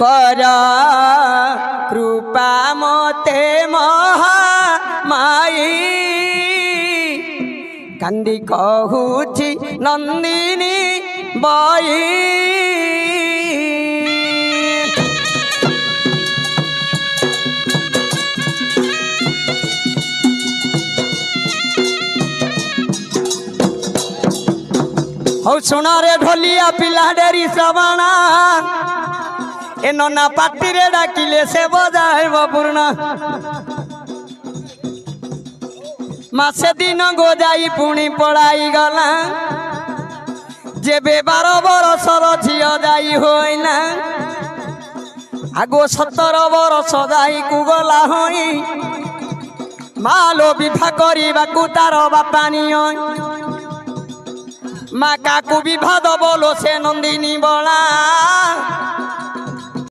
पर कृपा मते महामाई कांदी कहूची नंदिनी बाई हौ सुना रे ढोलिया पिला डेरी सवाना ए नना पाटी रे डाकिले से बजाए पूर्ण मासे दिन गोजाई पुणी पड़ाई गला जेबे 12 बरसर झियो जाई होइना आगो 17 बरस जाई कु गला होई मालो विभा करिबाकु तार बापा नियो माँ काकू विभा बोलो से नंदिनी बड़ा